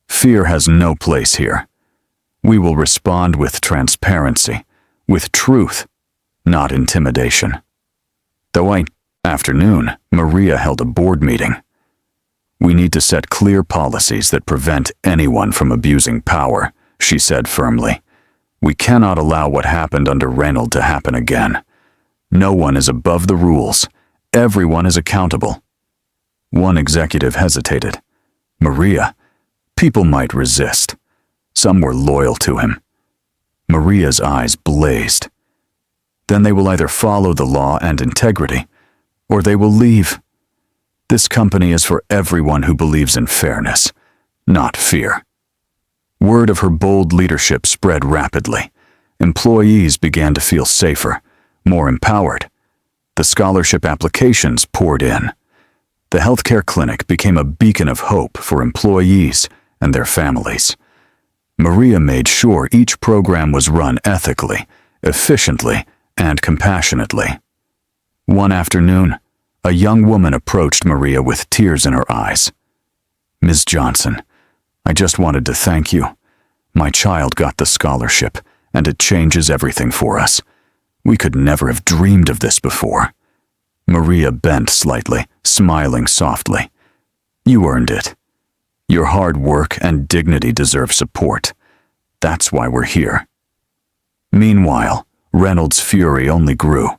S1: Fear has no place here. We will respond with transparency, with truth, not intimidation." That afternoon, Maria held a board meeting. "We need to set clear policies that prevent anyone from abusing power," she said firmly. "We cannot allow what happened under Raynold to happen again. No one is above the rules. Everyone is accountable." One executive hesitated. "Maria, people might resist. Some were loyal to him." Maria's eyes blazed. "Then they will either follow the law and integrity, or they will leave. This company is for everyone who believes in fairness, not fear." Word of her bold leadership spread rapidly. Employees began to feel safer, more empowered. The scholarship applications poured in. The healthcare clinic became a beacon of hope for employees and their families. Maria made sure each program was run ethically, efficiently, and compassionately. One afternoon, a young woman approached Maria with tears in her eyes. Ms. Johnson, I just wanted to thank you. My child got the scholarship, and it changes everything for us. We could never have dreamed of this before." Maria bent slightly, smiling softly. "You earned it. Your hard work and dignity deserve support. That's why we're here." Meanwhile, Reynold's fury only grew.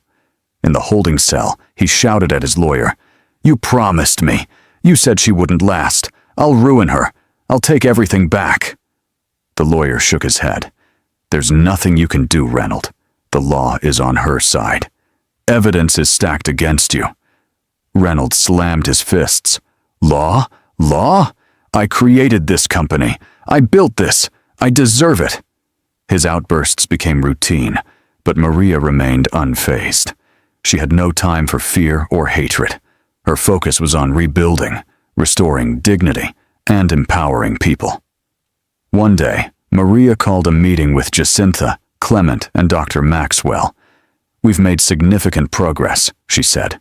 S1: In the holding cell, he shouted at his lawyer, "You promised me. You said she wouldn't last. I'll ruin her. I'll take everything back." The lawyer shook his head. "There's nothing you can do, Reynold. The law is on her side. Evidence is stacked against you." Reynold slammed his fists. "Law? Law? I created this company. I built this. I deserve it." His outbursts became routine, but Maria remained unfazed. She had no time for fear or hatred. Her focus was on rebuilding, restoring dignity, and empowering people. One day, Maria called a meeting with Jacinta, Clement, and Dr. Maxwell. "We've made significant progress," she said.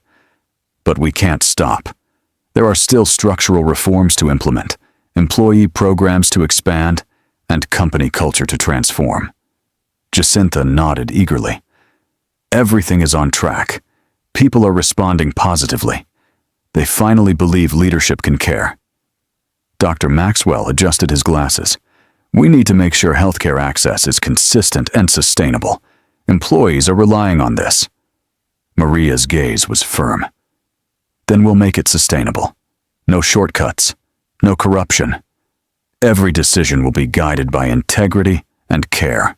S1: "But we can't stop. There are still structural reforms to implement, employee programs to expand, and company culture to transform." Jacinta nodded eagerly. "Everything is on track. People are responding positively. They finally believe leadership can care." Dr. Maxwell adjusted his glasses. "We need to make sure healthcare access is consistent and sustainable. Employees are relying on this." Maria's gaze was firm. "Then we'll make it sustainable. No shortcuts, no corruption. Every decision will be guided by integrity and care."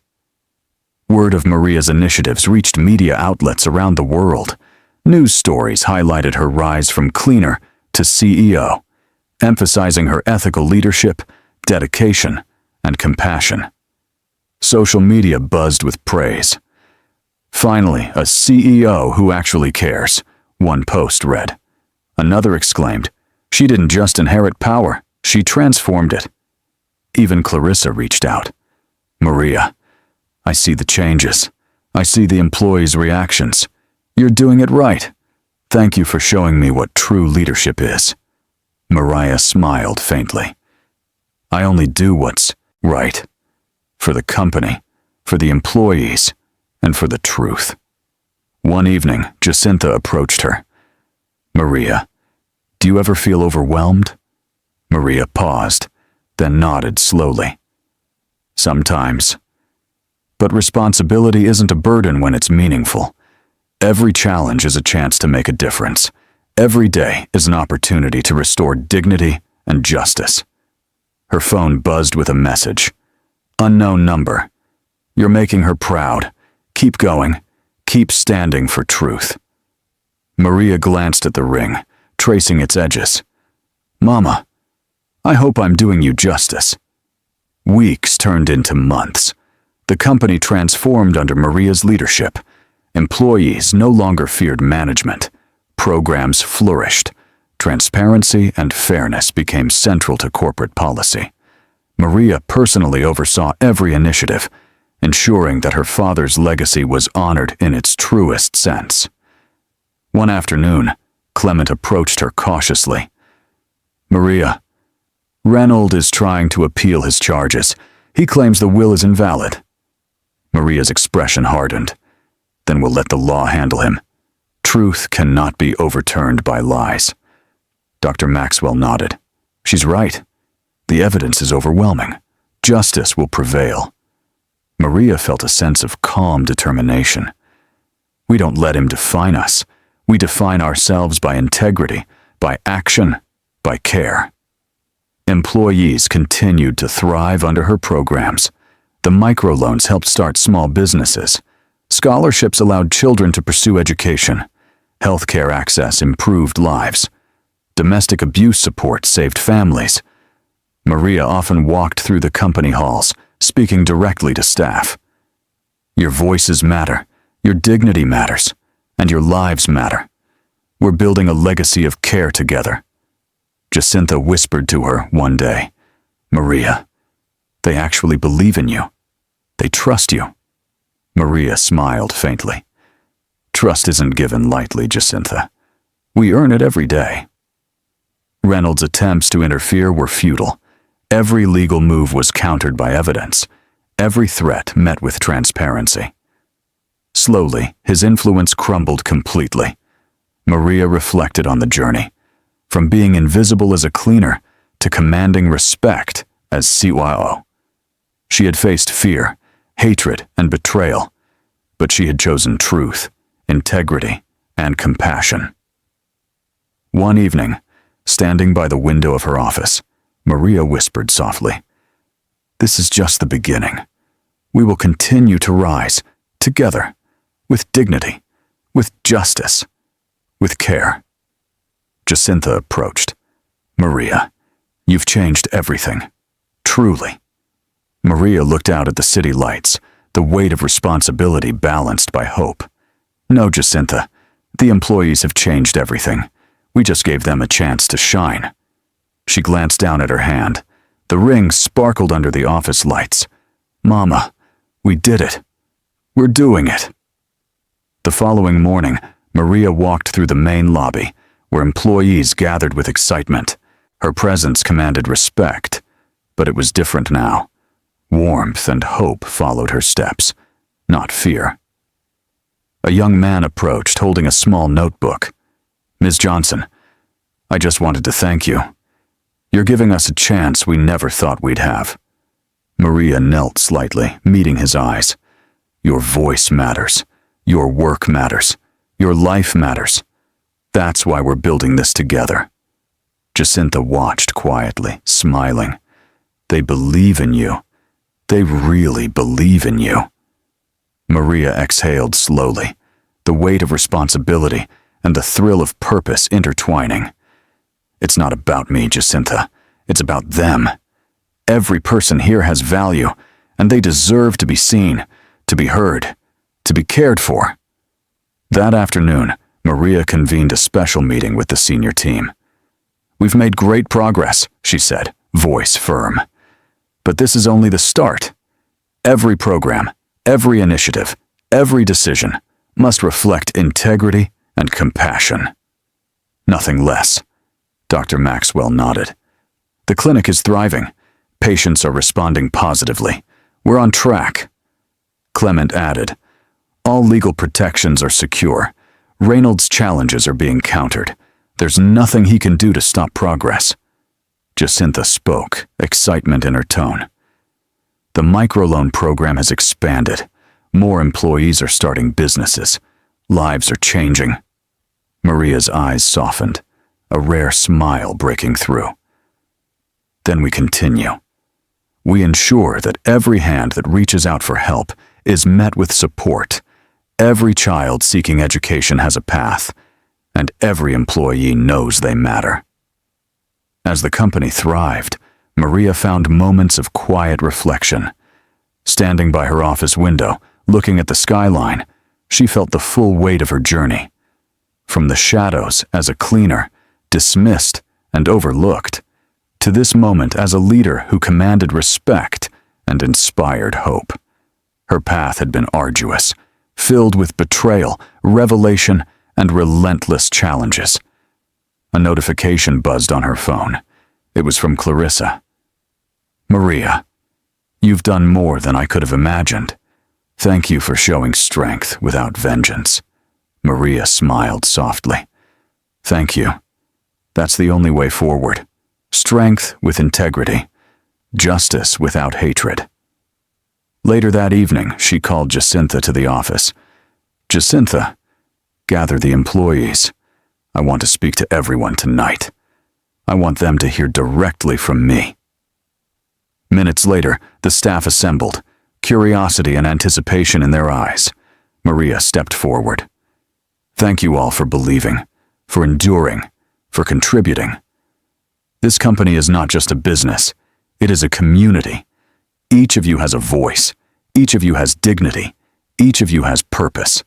S1: Word of Maria's initiatives reached media outlets around the world. News stories highlighted her rise from cleaner to CEO, emphasizing her ethical leadership, dedication, and compassion. Social media buzzed with praise. "Finally, a CEO who actually cares," one post read. Another exclaimed, "She didn't just inherit power, she transformed it." Even Clarissa reached out. "Maria, I see the changes. I see the employees' reactions. You're doing it right. Thank you for showing me what true leadership is." Maria smiled faintly. "I only do what's right. For the company, for the employees, and for the truth." One evening, Jacinta approached her. "Maria, do you ever feel overwhelmed?" Maria paused, then nodded slowly. "Sometimes. But responsibility isn't a burden when it's meaningful. Every challenge is a chance to make a difference. Every day is an opportunity to restore dignity and justice." Her phone buzzed with a message. "Unknown number. You're making her proud. Keep going. Keep standing for truth." Maria glanced at the ring, tracing its edges. "Mama, I hope I'm doing you justice." Weeks turned into months. The company transformed under Maria's leadership. Employees no longer feared management. Programs flourished. Transparency and fairness became central to corporate policy. Maria personally oversaw every initiative, ensuring that her father's legacy was honored in its truest sense. One afternoon, Clement approached her cautiously. "Maria, Reynold is trying to appeal his charges. He claims the will is invalid." Maria's expression hardened. "Then we'll let the law handle him. Truth cannot be overturned by lies." Dr. Maxwell nodded. "She's right. The evidence is overwhelming. Justice will prevail." Maria felt a sense of calm determination. "We don't let him define us. We define ourselves by integrity, by action, by care." Employees continued to thrive under her programs. The microloans helped start small businesses. Scholarships allowed children to pursue education. Healthcare access improved lives. Domestic abuse support saved families. Maria often walked through the company halls, speaking directly to staff. "Your voices matter, your dignity matters, and your lives matter. We're building a legacy of care together." Jacinta whispered to her one day, "Maria, they actually believe in you. They trust you." Maria smiled faintly. "Trust isn't given lightly, Jacinta. We earn it every day." Reynold's attempts to interfere were futile. Every legal move was countered by evidence. Every threat met with transparency. Slowly, his influence crumbled completely. Maria reflected on the journey, from being invisible as a cleaner to commanding respect as CYO. She had faced fear, hatred, and betrayal, but she had chosen truth, integrity, and compassion. One evening, standing by the window of her office, Maria whispered softly, "This is just the beginning. We will continue to rise, together, with dignity, with justice, with care." Jacinta approached. "Maria, you've changed everything. Truly." Maria looked out at the city lights, the weight of responsibility balanced by hope. "No, Jacinta, the employees have changed everything. We just gave them a chance to shine." She glanced down at her hand. The ring sparkled under the office lights. "Mama, we did it. We're doing it." The following morning, Maria walked through the main lobby, where employees gathered with excitement. Her presence commanded respect, but it was different now. Warmth and hope followed her steps, not fear. A young man approached, holding a small notebook. "Ms. Johnson, I just wanted to thank you. You're giving us a chance we never thought we'd have." Maria knelt slightly, meeting his eyes. "Your voice matters. Your work matters. Your life matters. That's why we're building this together." Jacinta watched quietly, smiling. "They believe in you. They really believe in you." Maria exhaled slowly, the weight of responsibility and the thrill of purpose intertwining. "It's not about me, Jacinta. It's about them. Every person here has value, and they deserve to be seen, to be heard, to be cared for." That afternoon, Maria convened a special meeting with the senior team. "We've made great progress," she said, voice firm. "But this is only the start. Every program, every initiative, every decision must reflect integrity and compassion. Nothing less." Dr. Maxwell nodded. "The clinic is thriving. Patients are responding positively. We're on track." Clement added, "All legal protections are secure. Reynold's challenges are being countered. There's nothing he can do to stop progress." Jacinta spoke, excitement in her tone. "The microloan program has expanded. More employees are starting businesses. Lives are changing." Maria's eyes softened, a rare smile breaking through. "Then we continue. We ensure that every hand that reaches out for help is met with support. Every child seeking education has a path, and every employee knows they matter." As the company thrived, Maria found moments of quiet reflection. Standing by her office window, looking at the skyline, she felt the full weight of her journey. From the shadows as a cleaner, dismissed and overlooked, to this moment as a leader who commanded respect and inspired hope. Her path had been arduous, filled with betrayal, revelation, and relentless challenges. A notification buzzed on her phone. It was from Clarissa. "Maria, you've done more than I could have imagined. Thank you for showing strength without vengeance." Maria smiled softly. "Thank you. That's the only way forward. Strength with integrity. Justice without hatred." Later that evening, she called Jacinta to the office. "Jacinta, gather the employees. I want to speak to everyone tonight. I want them to hear directly from me." Minutes later, the staff assembled, curiosity and anticipation in their eyes. Maria stepped forward. "Thank you all for believing, for enduring, for contributing. This company is not just a business, it is a community. Each of you has a voice, each of you has dignity, each of you has purpose.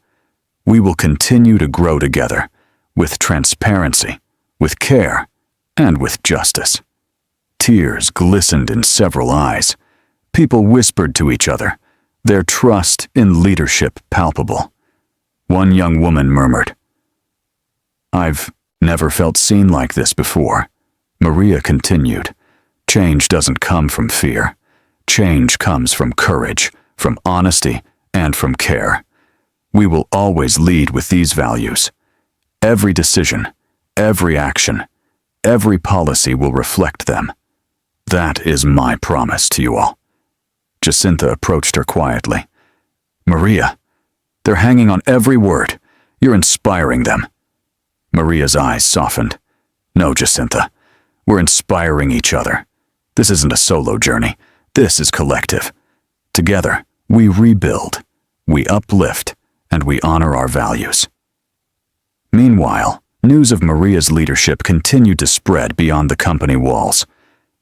S1: We will continue to grow together, with transparency, with care, and with justice." Tears glistened in several eyes. People whispered to each other, their trust in leadership palpable. One young woman murmured, "I've never felt seen like this before. Maria continued. Change doesn't come from fear. Change comes from courage, from honesty, and from care. We will always lead with these values. Every decision, every action, every policy will reflect them. That is my promise to you all. Jacinta approached her quietly. Maria, they're hanging on every word. You're inspiring them. Maria's eyes softened. No, Jacinta. We're inspiring each other. This isn't a solo journey. This is collective. Together, we rebuild, we uplift, and we honor our values. Meanwhile, news of Maria's leadership continued to spread beyond the company walls.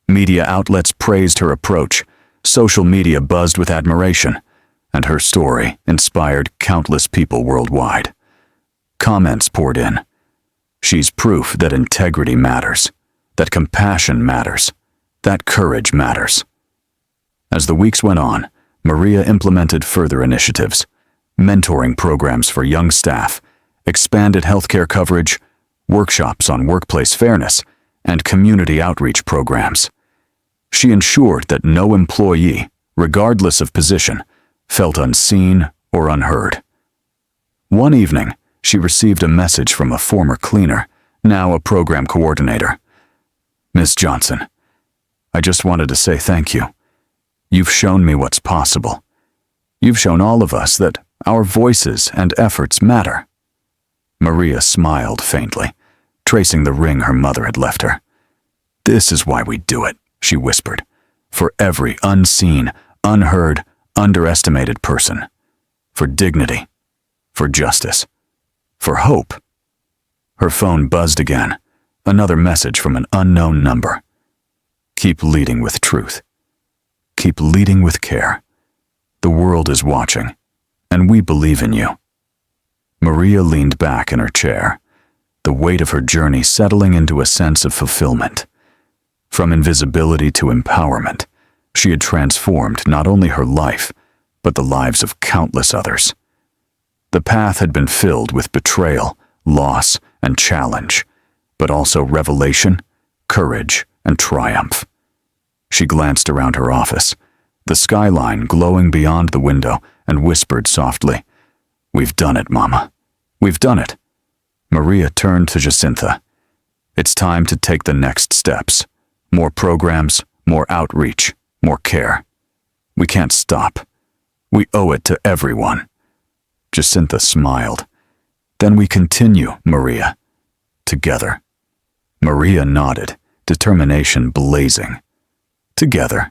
S1: Media outlets praised her approach, social media buzzed with admiration, and her story inspired countless people worldwide. Comments poured in. She's proof that integrity matters, that compassion matters, that courage matters. As the weeks went on, Maria implemented further initiatives, mentoring programs for young staff, expanded healthcare coverage, workshops on workplace fairness, and community outreach programs. She ensured that no employee, regardless of position, felt unseen or unheard. One evening, she received a message from a former cleaner, now a program coordinator. Miss Johnson, I just wanted to say thank you. You've shown me what's possible. You've shown all of us that our voices and efforts matter. Maria smiled faintly, tracing the ring her mother had left her. This is why we do it, she whispered, for every unseen, unheard, underestimated person. For dignity, for justice, for hope. Her phone buzzed again, another message from an unknown number. Keep leading with truth. Keep leading with care. The world is watching, and we believe in you. Maria leaned back in her chair, the weight of her journey settling into a sense of fulfillment. From invisibility to empowerment, she had transformed not only her life, but the lives of countless others. The path had been filled with betrayal, loss, and challenge, but also revelation, courage, and triumph. She glanced around her office, the skyline glowing beyond the window, and whispered softly, We've done it, Mama. We've done it. Maria turned to Jacinta. It's time to take the next steps. More programs, more outreach, more care. We can't stop. We owe it to everyone. Jacinta smiled. Then we continue, Maria. Together. Maria nodded, determination blazing. Together.